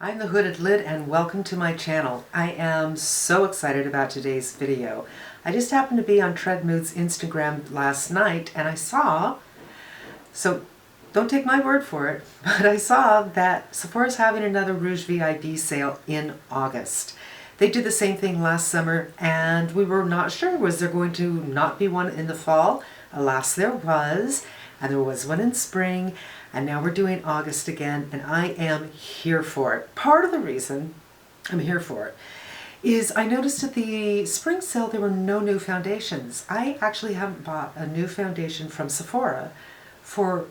I'm the Hooded Lid and welcome to my channel. I am so excited about today's video. I just happened to be on Treadmood's Instagram last night and I saw, so don't take my word for it, but I saw that Sephora's having another Rouge VIB sale in August. They did the same thing last summer and we were not sure, was there going to not be one in the fall? Alas, there was, and there was one in spring, and now we're doing August again, and I am here for it. Part of the reason I'm here for it is I noticed at the spring sale there were no new foundations. I actually haven't bought a new foundation from Sephora for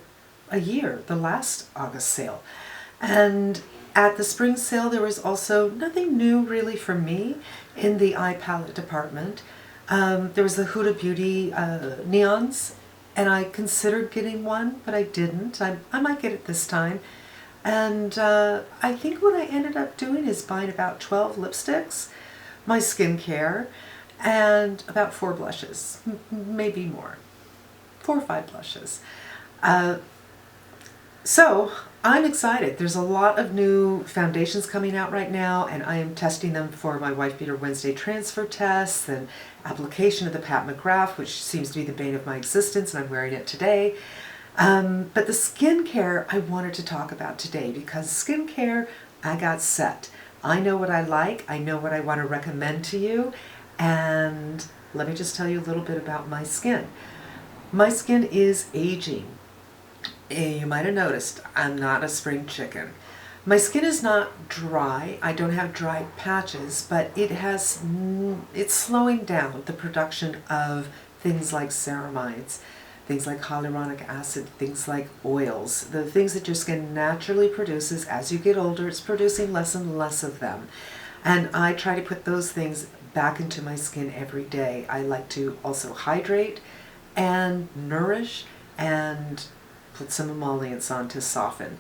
a year, the last August sale. And at the spring sale there was also nothing new really for me in the eye palette department. There was the Huda Beauty neons, and I considered getting one, but I didn't. I might get it this time. And I think what I ended up doing is buying about 12 lipsticks, my skincare, and about 4 blushes, maybe more, 4 or 5 blushes. So I'm excited. There's a lot of new foundations coming out right now, and I am testing them for my Wife Beater Wednesday transfer tests and application of the Pat McGrath, which seems to be the bane of my existence, and I'm wearing it today. But the skincare I wanted to talk about today, because skincare, I got set. I know what I like, I know what I want to recommend to you, and let me just tell you a little bit about my skin. My skin is aging. You might have noticed I'm not a spring chicken. My skin is not dry. I don't have dry patches, but it's slowing down the production of things like ceramides, things like hyaluronic acid, things like oils, the things that your skin naturally produces. As you get older, it's producing less and less of them. And I try to put those things back into my skin every day. I like to also hydrate and nourish and put some emollients on to soften,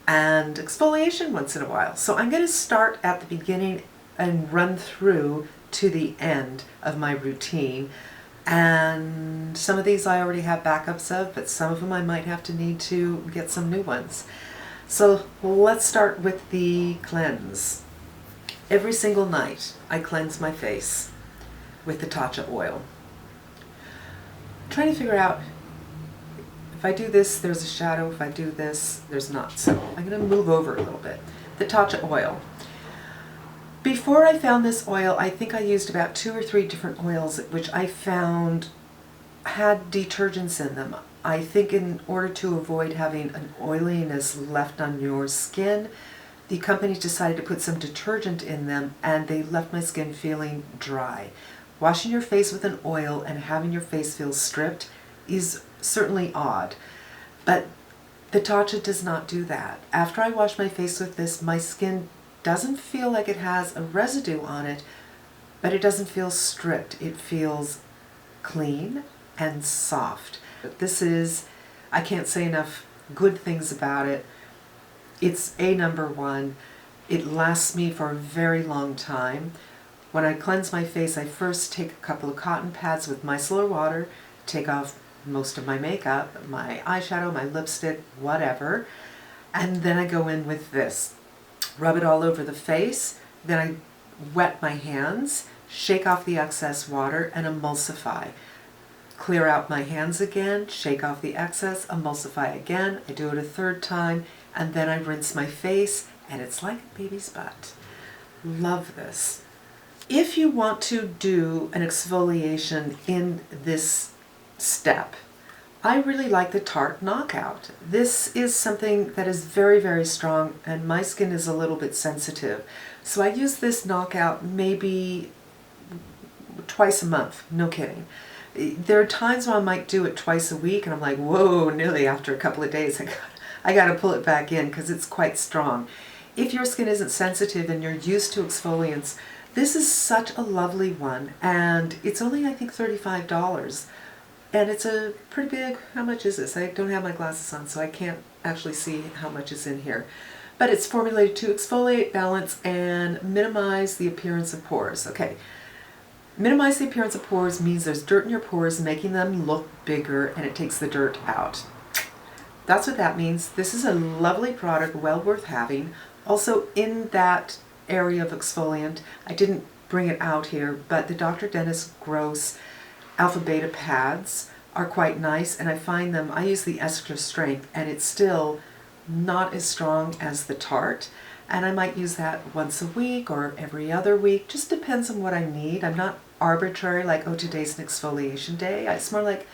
and exfoliation once in a while. So I'm going to start at the beginning and run through to the end of my routine. And some of these I already have backups of, but some of them I might have to need to get some new ones. So let's start with the cleanse. Every single night I cleanse my face with the Tatcha oil. I'm trying to figure out, if I do this, there's a shadow. If I do this, there's not. So I'm going to move over a little bit. The Tatcha oil. Before I found this oil, I think I used about 2 or 3 different oils which I found had detergents in them. I think in order to avoid having an oiliness left on your skin, the company decided to put some detergent in them, and they left my skin feeling dry. Washing your face with an oil and having your face feel stripped is certainly odd, but the Tatcha does not do that. After I wash my face with this, my skin doesn't feel like it has a residue on it, but it doesn't feel stripped. It feels clean and soft. This is, I can't say enough good things about it. It's #1. It lasts me for a very long time. When I cleanse my face, I first take a couple of cotton pads with micellar water, take off most of my makeup, my eyeshadow, my lipstick, whatever, and then I go in with this. Rub it all over the face, then I wet my hands, shake off the excess water, and emulsify. Clear out my hands again, shake off the excess, emulsify again. I do it a 3rd time, and then I rinse my face, and it's like a baby's butt. Love this. If you want to do an exfoliation in this step, I really like the Tarte Knockout. This is something that is very, very strong, and my skin is a little bit sensitive. So I use this Knockout maybe twice a month, no kidding. There are times when I might do it twice a week and I'm like, whoa, nearly after a couple of days I got to pull it back in because it's quite strong. If your skin isn't sensitive and you're used to exfoliants, this is such a lovely one, and it's only, I think, $35. And it's a pretty big, how much is this? I don't have my glasses on, so I can't actually see how much is in here. But it's formulated to exfoliate, balance, and minimize the appearance of pores. Okay, minimize the appearance of pores means there's dirt in your pores, making them look bigger, and it takes the dirt out. That's what that means. This is a lovely product, well worth having. Also in that area of exfoliant, I didn't bring it out here, but the Dr. Dennis Gross Alpha Beta pads are quite nice, and I find them, I use the extra strength, and it's still not as strong as the Tarte, and I might use that once a week or every other week. Just depends on what I need. I'm not arbitrary like, oh, today's an exfoliation day. It's more like,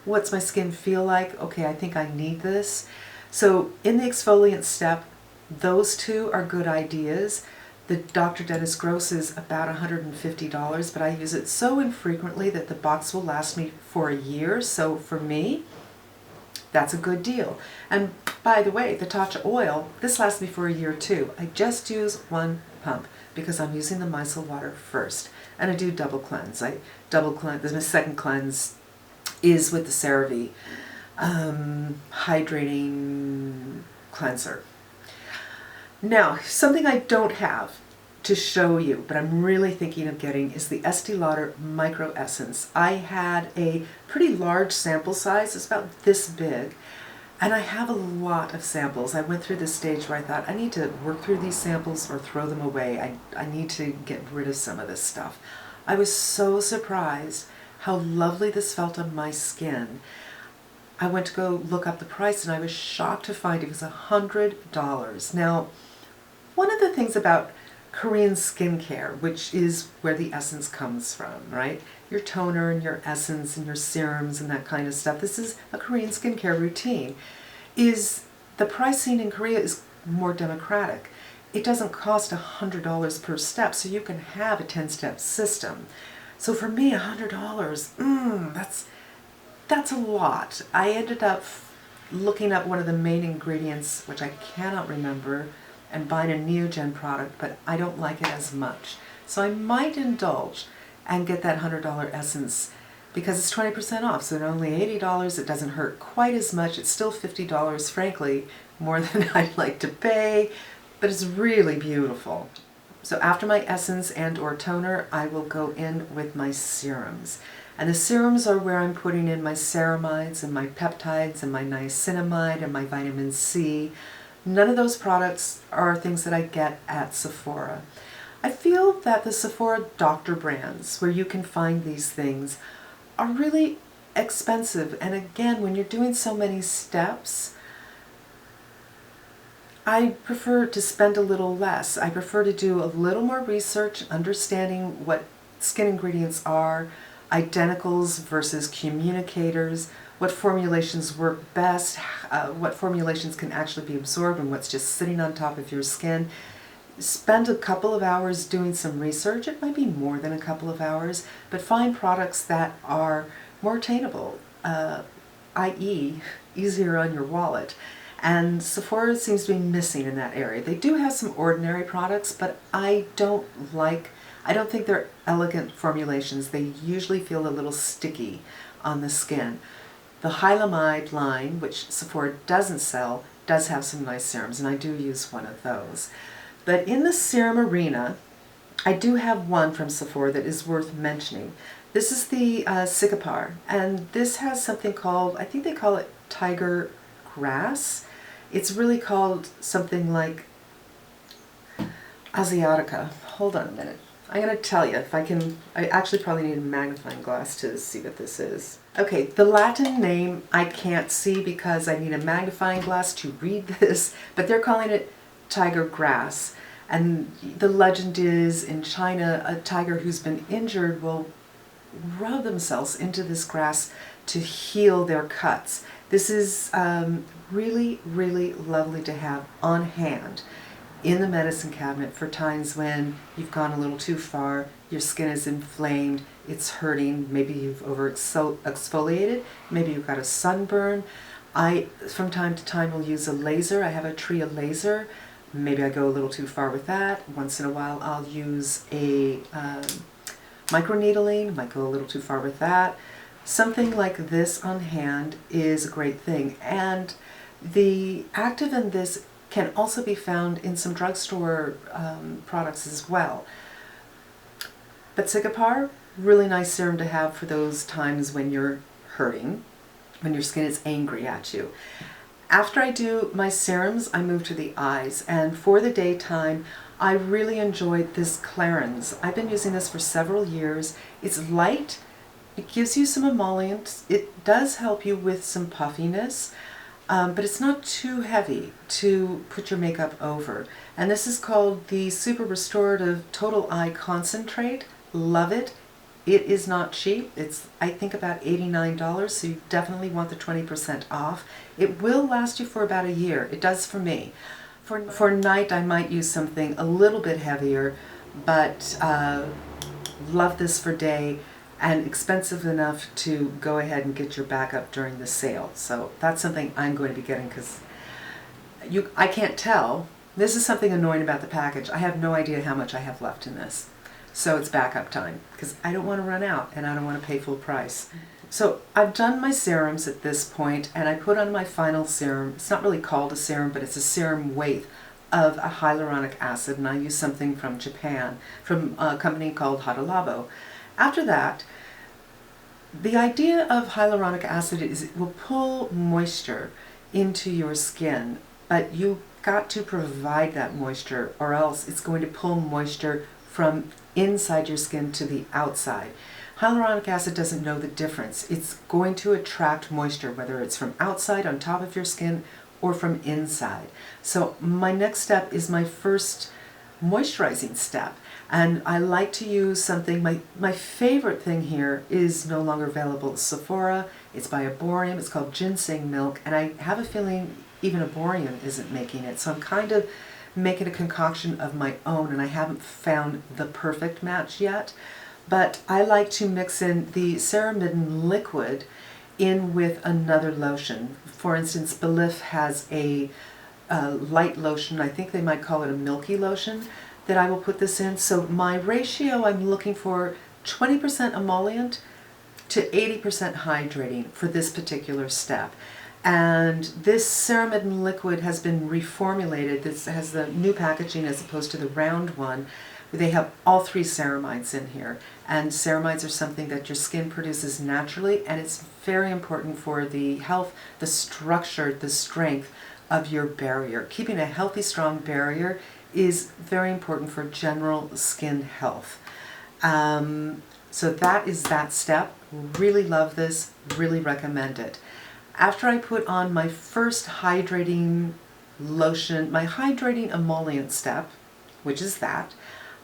what's my skin feel like? Okay, I think I need this. So in the exfoliant step, those two are good ideas. The Dr. Dennis Gross is about $150, but I use it so infrequently that the box will last me for a year. So for me, that's a good deal. And by the way, the Tatcha oil, this lasts me for a year too. I just use one pump because I'm using the micellar water first. And I do double cleanse. I double cleanse, my second cleanse is with the CeraVe hydrating cleanser. Now, something I don't have to show you, but I'm really thinking of getting, is the Estee Lauder Micro Essence. I had a pretty large sample size, it's about this big, and I have a lot of samples. I went through this stage where I thought, I need to work through these samples or throw them away. I need to get rid of some of this stuff. I was so surprised how lovely this felt on my skin. I went to go look up the price and I was shocked to find it was $100. Now, one of the things about Korean skincare, which is where the essence comes from, right? Your toner and your essence and your serums and that kind of stuff. This is a Korean skincare routine. Is the pricing in Korea is more democratic. It doesn't cost $100 per step, so you can have a 10-step system. So for me, $100, that's a lot. I ended up looking up one of the main ingredients, which I cannot remember, and buying a Neogen product, but I don't like it as much. So I might indulge and get that $100 essence because it's 20% off, so at only $80, it doesn't hurt quite as much. It's still $50, frankly, more than I'd like to pay, but it's really beautiful. So after my essence and or toner, I will go in with my serums. And the serums are where I'm putting in my ceramides and my peptides and my niacinamide and my vitamin C. None of those products are things that I get at Sephora. I feel that the Sephora doctor brands, where you can find these things, are really expensive. And again, when you're doing so many steps, I prefer to spend a little less. I prefer to do a little more research, understanding what skin ingredients are, identicals versus communicators, what formulations work best, what formulations can actually be absorbed and what's just sitting on top of your skin. Spend a couple of hours doing some research. It might be more than a couple of hours, but find products that are more attainable, i.e. easier on your wallet. And Sephora seems to be missing in that area. They do have some ordinary products, but I don't think they're elegant formulations. They usually feel a little sticky on the skin. The Hylamide line, which Sephora doesn't sell, does have some nice serums, and I do use one of those. But in the serum arena, I do have one from Sephora that is worth mentioning. This is the Cicapair, and this has something called, I think they call it tiger grass. It's really called something like Asiatica. Hold on a minute. I'm going to tell you if I can. I actually probably need a magnifying glass to see what this is. Okay, the Latin name I can't see because I need a magnifying glass to read this, but they're calling it tiger grass. And the legend is in China, a tiger who's been injured will rub themselves into this grass to heal their cuts. This is really, really lovely to have on hand in the medicine cabinet for times when you've gone a little too far, your skin is inflamed, it's hurting, maybe you've exfoliated, maybe you've got a sunburn. I, from time to time, will use a laser. I have a Tria laser. Maybe I go a little too far with that. Once in a while I'll use a microneedling, might go a little too far with that. Something like this on hand is a great thing. And the active in this can also be found in some drugstore products as well. But Cicapair, really nice serum to have for those times when you're hurting, when your skin is angry at you. After I do my serums, I move to the eyes, and for the daytime, I really enjoyed this Clarins. I've been using this for several years. It's light, it gives you some emollients, it does help you with some puffiness, but it's not too heavy to put your makeup over. And this is called the Super Restorative Total Eye Concentrate. Love it. It is not cheap. It's, I think, about $89, so you definitely want the 20% off. It will last you for about a year. It does for me. For night, I might use something a little bit heavier, but love this for day, and expensive enough to go ahead and get your backup during the sale. So that's something I'm going to be getting, because I can't tell. This is something annoying about the package. I have no idea how much I have left in this. So it's backup time, because I don't want to run out and I don't want to pay full price. So I've done my serums at this point, and I put on my final serum. It's not really called a serum, but it's a serum weight of a hyaluronic acid, and I use something from Japan, from a company called Hadalabo. After that, the idea of hyaluronic acid is it will pull moisture into your skin, but you got to provide that moisture, or else it's going to pull moisture from inside your skin to the outside. Hyaluronic acid doesn't know the difference. It's going to attract moisture, whether it's from outside on top of your skin or from inside. So my next step is my first moisturizing step, and I like to use something, my favorite thing here is no longer available at Sephora. It's by Arborium. It's called Ginseng Milk, and I have a feeling even Arborium isn't making it, so I'm kind of making a concoction of my own, and I haven't found the perfect match yet. But I like to mix in the ceramidin liquid in with another lotion. For instance, Belif has a light lotion, I think they might call it a milky lotion, that I will put this in. So my ratio, I'm looking for 20% emollient to 80% hydrating for this particular step. And this ceramidin liquid has been reformulated. This has the new packaging as opposed to the round one. They have all 3 ceramides in here, and ceramides are something that your skin produces naturally, and it's very important for the health, the structure, the strength of your barrier. Keeping a healthy, strong barrier is very important for general skin health. So that is that step. Really love this, really recommend it. After I put on my first hydrating lotion, my hydrating emollient step, which is that,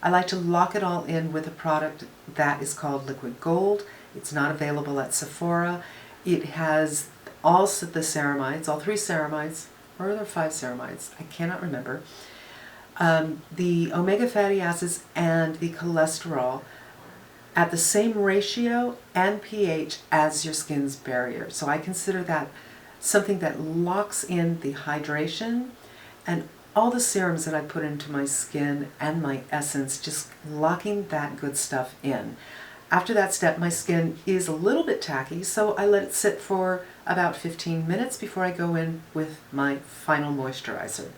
I like to lock it all in with a product that is called Liquid Gold. It's not available at Sephora. It has also the ceramides, all 3 ceramides, or are there 5 ceramides? I cannot remember. The omega fatty acids and the cholesterol at the same ratio and pH as your skin's barrier. So I consider that something that locks in the hydration, and all the serums that I put into my skin and my essence, just locking that good stuff in. After that step, my skin is a little bit tacky, so I let it sit for about 15 minutes before I go in with my final moisturizer.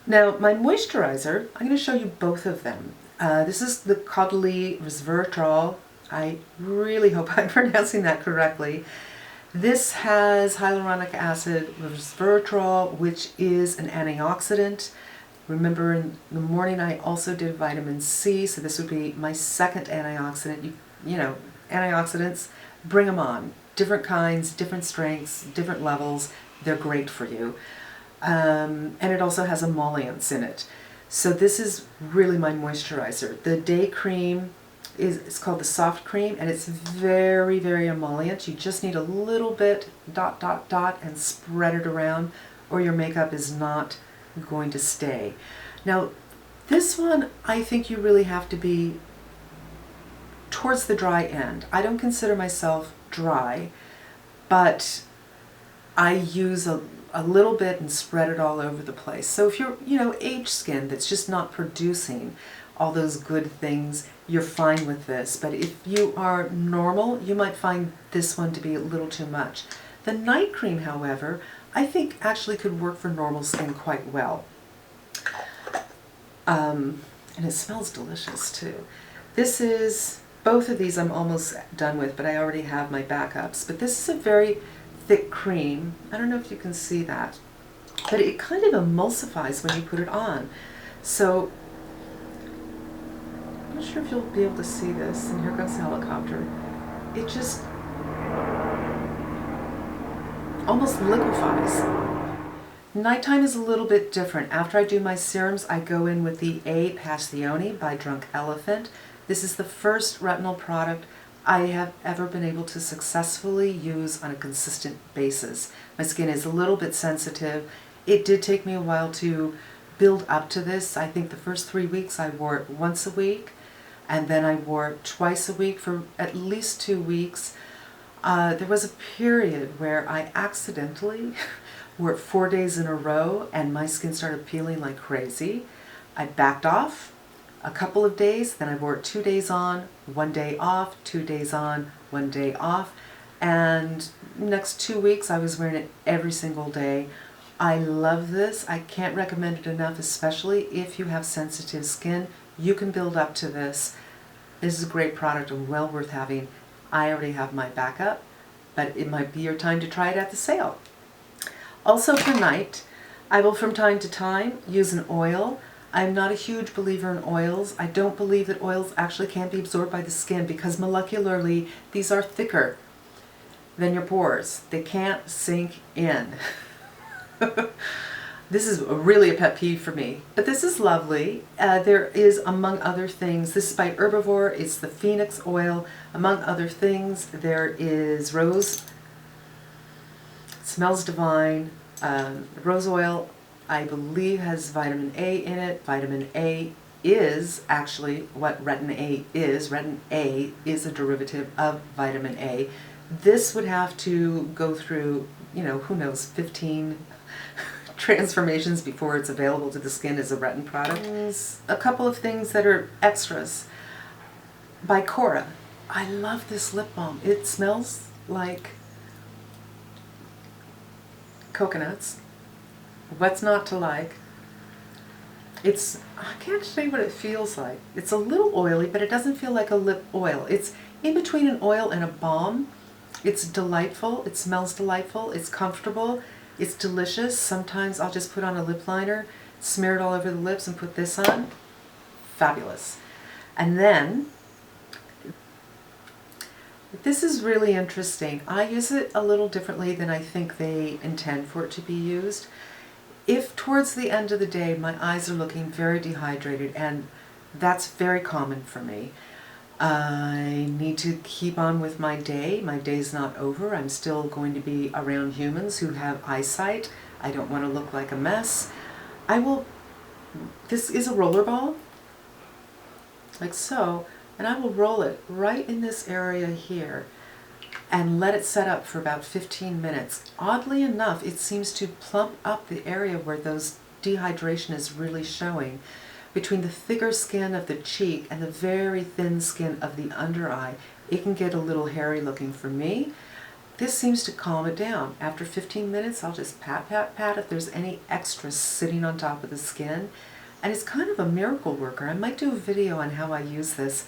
Now, my moisturizer, I'm going to show you both of them. This is the Caudalie Resveratrol. I really hope I'm pronouncing that correctly. This has hyaluronic acid, resveratrol, which is an antioxidant. Remember, in the morning I also did vitamin C, so this would be my second antioxidant. You know, antioxidants, bring them on. Different kinds, different strengths, different levels. They're great for you. And it also has emollients in it. So this is really my moisturizer. The day cream it's called the soft cream, and it's very, very emollient. You just need a little bit, dot, dot, dot, and spread it around, or your makeup is not going to stay. Now, this one, I think you really have to be towards the dry end. I don't consider myself dry, but I use a little bit and spread it all over the place. So if you're, aged skin that's just not producing all those good things, you're fine with this. But if you are normal, you might find this one to be a little too much. The night cream, however, I think actually could work for normal skin quite well. And it smells delicious too. This is, both of these I'm almost done with, but I already have my backups. But this is a very thick cream. I don't know if you can see that, but it kind of emulsifies when you put it on. So I'm not sure if you'll be able to see this, and here goes the helicopter. It just almost liquefies. Nighttime is a little bit different. After I do my serums, I go in with the A Passione by Drunk Elephant. This is the first retinol product I have ever been able to successfully use on a consistent basis. My skin is a little bit sensitive. It did take me a while to build up to this. I think the first 3 weeks I wore it once a week, and then I wore it twice a week for at least 2 weeks. There was a period where I accidentally wore it 4 days in a row and my skin started peeling like crazy. I backed off a couple of days, then I wore it 2 days on, 1 day off, 2 days on, 1 day off, and next 2 weeks I was wearing it every single day. I love this. I can't recommend it enough, especially if you have sensitive skin. You can build up to this. This is a great product and well worth having. I already have my backup, but it might be your time to try it at the sale. Also for night, I will from time to time use an oil. I'm not a huge believer in oils. I don't believe that oils actually can be absorbed by the skin because molecularly these are thicker than your pores. They can't sink in. This is really a pet peeve for me, but this is lovely. There is, among other things, this is by Herbivore, it's the Phoenix oil. Among other things, there is rose. It smells divine. Rose oil, I believe, has vitamin A in it. Vitamin A is actually what Retin A is. Retin A is a derivative of vitamin A. This would have to go through, who knows, 15 transformations before it's available to the skin as a retin product. A couple of things that are extras. By Cora. I love this lip balm. It smells like coconuts. What's not to like? I can't show you what it feels like. It's a little oily, but it doesn't feel like a lip oil. It's in between an oil and a balm. It's delightful. It smells delightful. It's comfortable. It's delicious. Sometimes I'll just put on a lip liner, smear it all over the lips and put this on. Fabulous. And then, this is really interesting. I use it a little differently than I think they intend for it to be used. If towards the end of the day my eyes are looking very dehydrated, and that's very common for me, I need to keep on with my day. My day's not over. I'm still going to be around humans who have eyesight. I don't want to look like a mess. This is a roller ball, like so, and I will roll it right in this area here and let it set up for about 15 minutes. Oddly enough, it seems to plump up the area where those dehydration is really showing. Between the thicker skin of the cheek and the very thin skin of the under eye, it can get a little hairy looking for me. This seems to calm it down. After 15 minutes, I'll just pat, pat, pat if there's any extra sitting on top of the skin. And it's kind of a miracle worker. I might do a video on how I use this.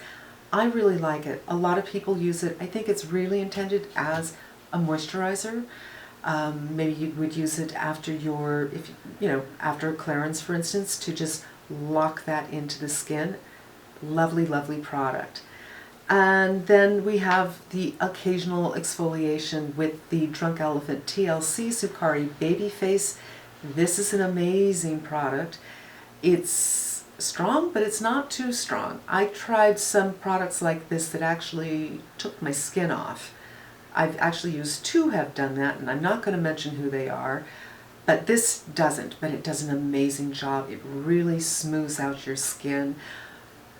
I really like it. A lot of people use it. I think it's really intended as a moisturizer. Maybe you would use it after after a clearance, for instance, to just lock that into the skin. Lovely, lovely product. And then we have the occasional exfoliation with the Drunk Elephant TLC Sukari Baby Face. This is an amazing product. It's strong, but it's not too strong. I tried some products like this that actually took my skin off. I've actually used two have done that, and I'm not going to mention who they are. But this doesn't, but it does an amazing job. It really smooths out your skin.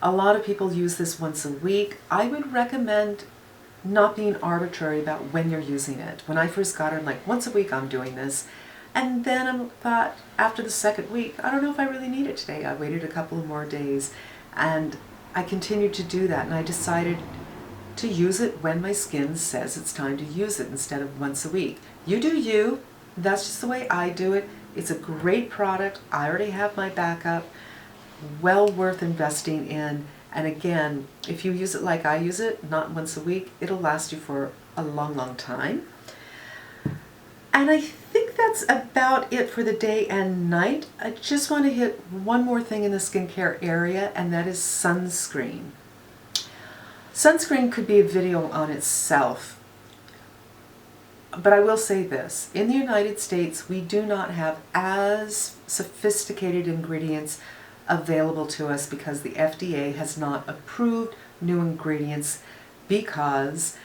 A lot of people use this once a week. I would recommend not being arbitrary about when you're using it. When I first got it, I'm like, once a week I'm doing this. And then I thought, after the second week, I don't know if I really need it today. I waited a couple of more days, and I continued to do that, and I decided to use it when my skin says it's time to use it instead of once a week. You do you. That's just the way I do it. It's a great product. I already have my backup. Well worth investing in. And again, if you use it like I use it, not once a week, it'll last you for a long, long time. And I think that's about it for the day and night. I just want to hit one more thing in the skincare area, and that is sunscreen. Sunscreen could be a video on itself, but I will say this. In the United States, we do not have as sophisticated ingredients available to us because the FDA has not approved new ingredients, because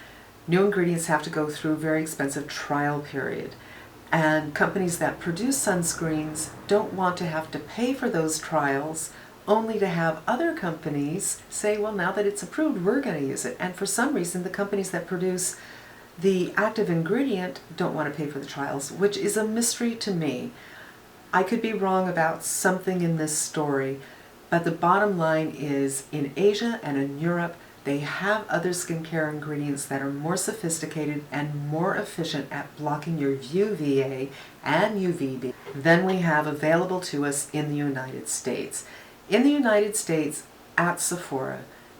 new ingredients have to go through a very expensive trial period. And companies that produce sunscreens don't want to have to pay for those trials, only to have other companies say, well, now that it's approved, we're going to use it. And for some reason, the companies that produce the active ingredient don't want to pay for the trials, which is a mystery to me. I could be wrong about something in this story, but the bottom line is, in Asia and in Europe, they have other skincare ingredients that are more sophisticated and more efficient at blocking your UVA and UVB than we have available to us in the United States. In the United States, at Sephora,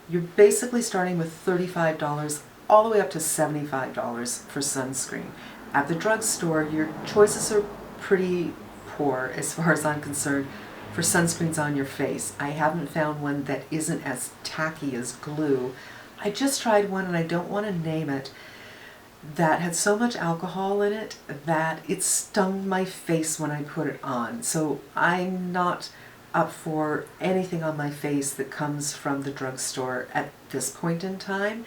you're basically starting with $35 all the way up to $75 for sunscreen. At the drugstore, your choices are pretty poor as far as I'm concerned for sunscreens on your face. I haven't found one that isn't as tacky as glue. I just tried one, and I don't want to name it, that had so much alcohol in it that it stung my face when I put it on. So I'm not up for anything on my face that comes from the drugstore at this point in time.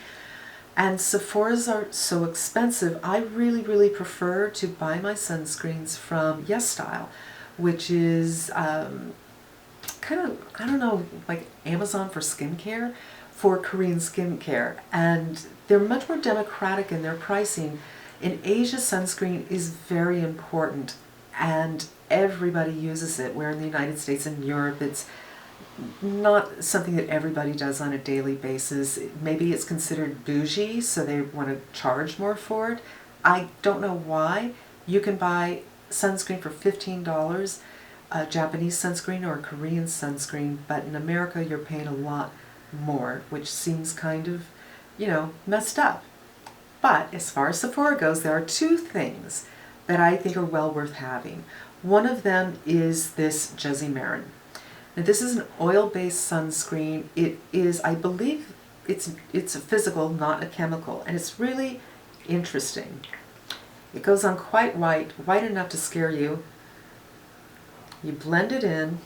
And Sephora's are so expensive, I really prefer to buy my sunscreens from Yes Style, which is kind of, I don't know, like Amazon for skincare, for Korean skincare. And they're much more democratic in their pricing. In Asia, sunscreen is very important, and everybody uses it, where in the United States and Europe, it's not something that everybody does on a daily basis. Maybe it's considered bougie, so they want to charge more for it. I don't know why. You can buy sunscreen for $15, a Japanese sunscreen or a Korean sunscreen, but in America you're paying a lot more, which seems kind of, you know, messed up. But as far as Sephora goes, there are two things that I think are well worth having. One of them is this Josie Maran. Now, this is an oil-based sunscreen. It is, I believe, it's a physical, not a chemical, and it's really interesting. It goes on quite white enough to scare you. You blend it in,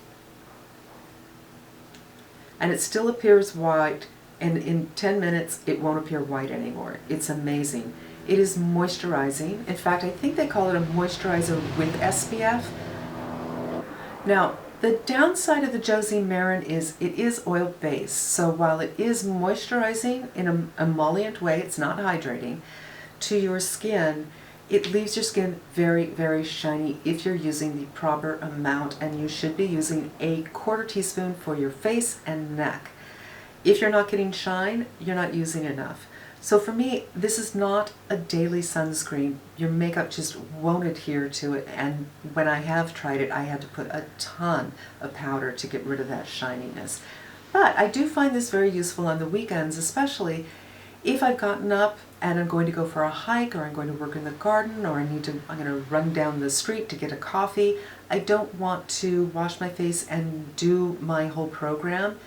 and it still appears white, and in 10 minutes it won't appear white anymore. It's amazing. It is moisturizing. In fact, I think they call it a moisturizer with SPF. Now, the downside of the Josie Maran is it is oil-based, so while it is moisturizing in an emollient way, it's not hydrating, to your skin, it leaves your skin very shiny if you're using the proper amount, and you should be using a quarter teaspoon for your face and neck. If you're not getting shine, you're not using enough. So for me, this is not a daily sunscreen. Your makeup just won't adhere to it, and when I have tried it, I had to put a ton of powder to get rid of that shininess. But I do find this very useful on the weekends, especially if I've gotten up and I'm going to go for a hike, or I'm going to work in the garden, or I'm going to run down the street to get a coffee. I don't want to wash my face and do my whole program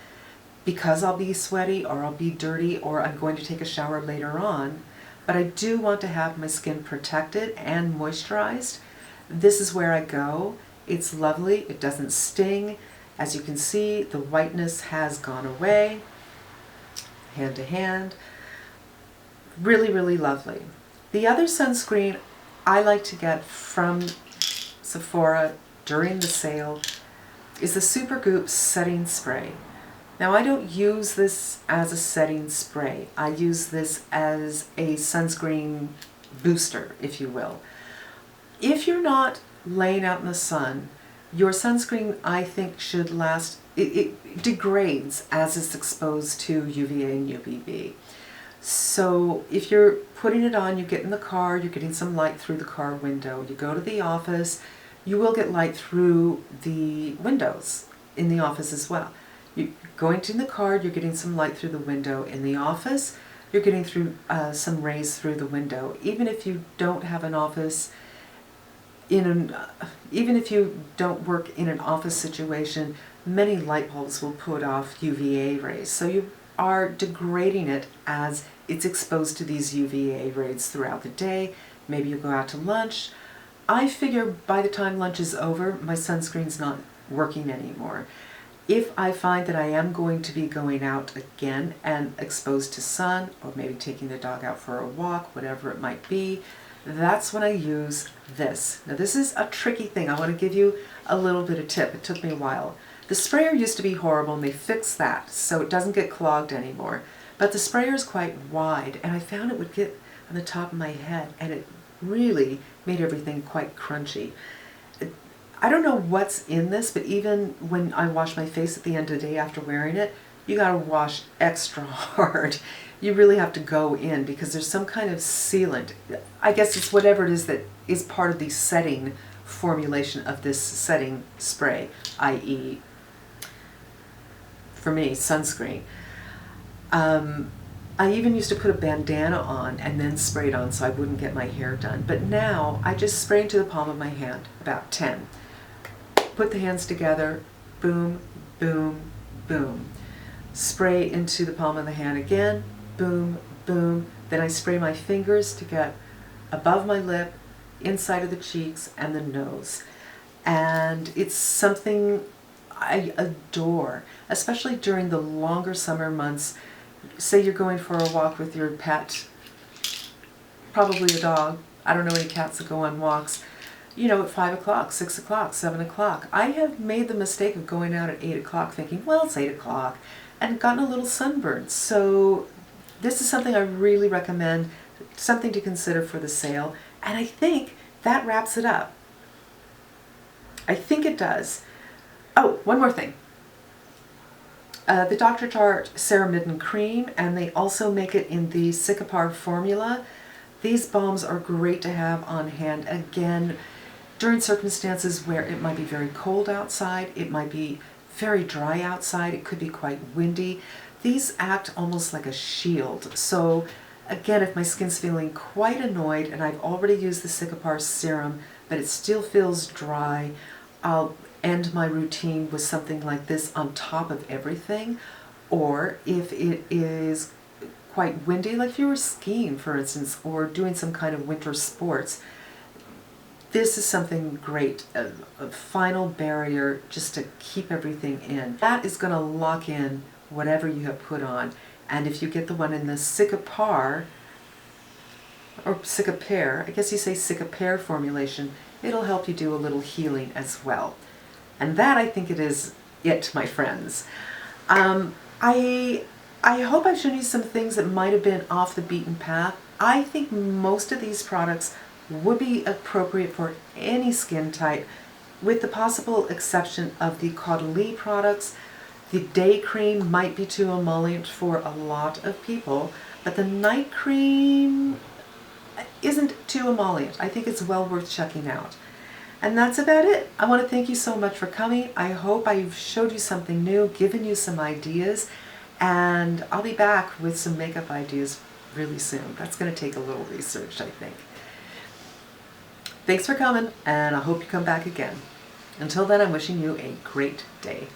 because I'll be sweaty or I'll be dirty or I'm going to take a shower later on. But I do want to have my skin protected and moisturized. This is where I go. It's lovely. It doesn't sting. As you can see, the whiteness has gone away, hand to hand. Really lovely. The other sunscreen I like to get from Sephora during the sale is the Supergoop Setting Spray. Now, I don't use this as a setting spray. I use this as a sunscreen booster, if you will. If you're not laying out in the sun, your sunscreen, I think, should last, it degrades as it's exposed to UVA and UVB. So if you're putting it on, you get in the car, you're getting some light through the car window. You go to the office, you will get light through the windows in the office as well. You're going to the car, you're getting some light through the window. In the office, you're getting through some rays through the window. Even if you don't have an office, even if you don't work in an office situation, many light bulbs will put off UVA rays. So you are degrading it as it's exposed to these UVA rays throughout the day. Maybe you go out to lunch. I figure by the time lunch is over, my sunscreen's not working anymore. If I find that I am going to be going out again and exposed to sun, or maybe taking the dog out for a walk, whatever it might be, that's when I use this. Now this is a tricky thing. I want to give you a little bit of tip. It took me a while. The sprayer used to be horrible and they fixed that so it doesn't get clogged anymore. But the sprayer is quite wide and I found it would get on the top of my head and it really made everything quite crunchy. I don't know what's in this, but even when I wash my face at the end of the day after wearing it, you gotta wash extra hard. You really have to go in because there's some kind of sealant. I guess it's whatever it is that is part of the setting formulation of this setting spray, i.e., for me, sunscreen. I even used to put a bandana on and then spray it on so I wouldn't get my hair done. But now I just spray into the palm of my hand, about 10. Put the hands together, boom, boom, boom. Spray into the palm of the hand again, boom, boom. Then I spray my fingers to get above my lip, inside of the cheeks, and the nose. And it's something I adore, especially during the longer summer months. Say you're going for a walk with your pet, probably a dog. I don't know any cats that go on walks. You know, at 5 o'clock, 6 o'clock, 7 o'clock. I have made the mistake of going out at 8 o'clock thinking, well, it's 8 o'clock, and gotten a little sunburned. So this is something I really recommend, something to consider for the sale. And I think that wraps it up. I think it does. Oh, one more thing. The Dr. Jart Serum Cream, and they also make it in the Sephora formula. These balms are great to have on hand. Again, during circumstances where it might be very cold outside, it might be very dry outside, it could be quite windy. These act almost like a shield. So again, if my skin's feeling quite annoyed and I've already used the Sephora serum, but it still feels dry, I'll end my routine with something like this on top of everything. Or if it is quite windy, like if you were skiing, for instance, or doing some kind of winter sports, this is something great, a final barrier just to keep everything in. That is going to lock in whatever you have put on. And if you get the one in the Sephora, or Sephora, I guess you say Sephora formulation, it'll help you do a little healing as well. And that, I think, is it, my friends. I hope I've shown you some things that might have been off the beaten path. I think most of these products would be appropriate for any skin type, with the possible exception of the Caudalie products. The day cream might be too emollient for a lot of people, but the night cream isn't too emollient. I think it's well worth checking out. And that's about it. I want to thank you so much for coming. I hope I've showed you something new, given you some ideas, and I'll be back with some makeup ideas really soon. That's going to take a little research, I think. Thanks for coming, and I hope you come back again. Until then, I'm wishing you a great day.